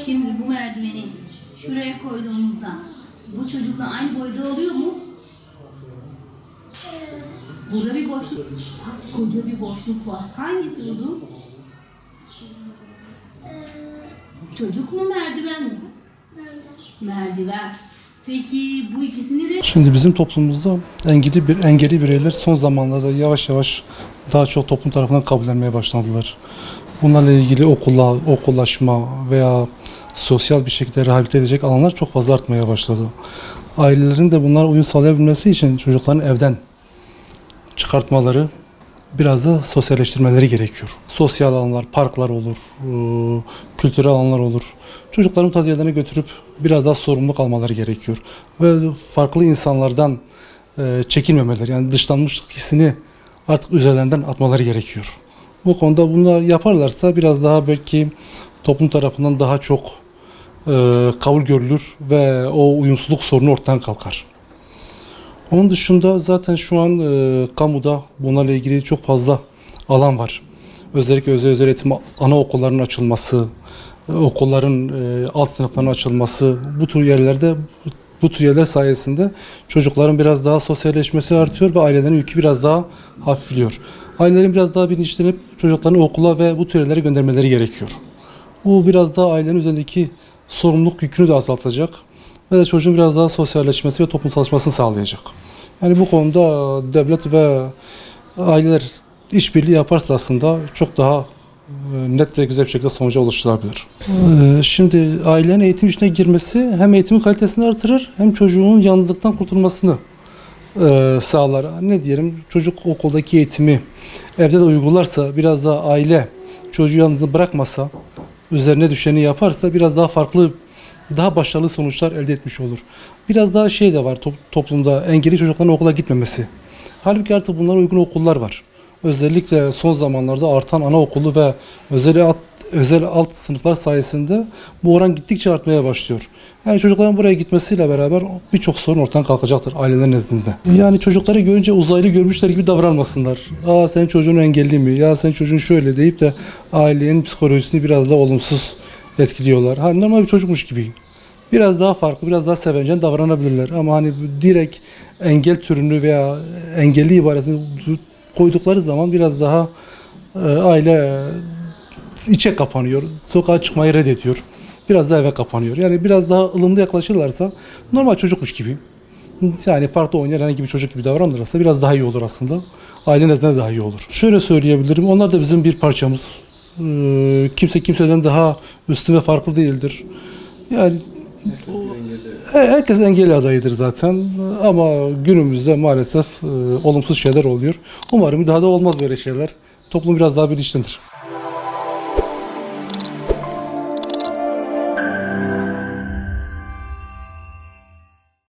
Şimdi bu merdiveni şuraya koyduğumuzda bu çocukla aynı boyda oluyor mu? Burada bir boşluk, bak koca bir boşluk var. Hangisi uzun? Çocuk mu, merdiven mi? Merdiven. Peki bu ikisini de... Şimdi bizim toplumumuzda engelli bireyler son zamanlarda yavaş yavaş daha çok toplum tarafından kabullenmeye başladılar. Bunlarla ilgili okullaşma veya sosyal bir şekilde rehabilite edecek alanlar çok fazla artmaya başladı. Ailelerin de bunlara uyum sağlayabilmesi için çocukların evden çıkartmaları, biraz da sosyalleştirmeleri gerekiyor. Sosyal alanlar, parklar olur, kültürel alanlar olur. Çocukların bu tarz yerlerine götürüp biraz daha sorumluluk almaları gerekiyor. Ve farklı insanlardan çekinmemeleri, yani dışlanmışlık hissini artık üzerlerinden atmaları gerekiyor. Bu konuda bunu yaparlarsa biraz daha belki toplum tarafından daha çok kabul görülür ve o uyumsuzluk sorunu ortadan kalkar. Onun dışında zaten şu an kamuda bunlarla ilgili çok fazla alan var. Özellikle özel eğitim anaokullarının açılması, okulların alt sınıflarının açılması, bu tür yerler sayesinde çocukların biraz daha sosyalleşmesi artıyor ve ailelerin yükü biraz daha hafifliyor. Ailelerin biraz daha bilinçlenip çocuklarını okula ve bu tür yerlere göndermeleri gerekiyor. Bu biraz daha ailenin üzerindeki sorumluluk yükünü de azaltacak ve de çocuğun biraz daha sosyalleşmesi ve toplumsallaşmasını sağlayacak. Yani bu konuda devlet ve aileler işbirliği yaparsa aslında çok daha net ve güzel bir şekilde sonuca ulaşılabilir. Şimdi ailenin eğitim içine girmesi hem eğitimin kalitesini artırır hem çocuğun yalnızlıktan kurtulmasını sağlar. Ne diyelim, çocuk okuldaki eğitimi evde de uygularsa, biraz daha aile çocuğu yalnız bırakmasa, üzerine düşeni yaparsa biraz daha farklı, daha başarılı sonuçlar elde etmiş olur. Biraz daha şey de var toplumda, engelli çocukların okula gitmemesi. Halbuki artık bunlara uygun okullar var. Özellikle son zamanlarda artan anaokulu ve özel alt sınıflar sayesinde bu oran gittikçe artmaya başlıyor. Yani çocukların buraya gitmesiyle beraber birçok sorun ortadan kalkacaktır aileler nezdinde. Yani çocukları görünce uzaylı görmüşler gibi davranmasınlar. Aa, senin çocuğun engelli mi? Ya senin çocuğun şöyle deyip de ailenin psikolojisini biraz da olumsuz etkiliyorlar. Hani normal bir çocukmuş gibi. Biraz daha farklı, biraz daha sevencen davranabilirler. Ama hani direkt engel türünü veya engelli ibaresini koydukları zaman biraz daha aile içe kapanıyor, sokağa çıkmayı reddediyor. Biraz daha eve kapanıyor. Yani biraz daha ılımlı yaklaşırlarsa normal çocukmuş gibi. Yani parkta oynayan herhangi bir çocuk gibi davranırlarsa biraz daha iyi olur aslında. Aile nezdinde daha iyi olur. Şöyle söyleyebilirim, onlar da bizim bir parçamız. Kimse kimseden daha üstün ve farklı değildir. Yani herkes engelli adayıdır zaten ama günümüzde maalesef olumsuz şeyler oluyor. Umarım daha da olmaz böyle şeyler. Toplum biraz daha bilinçlidir.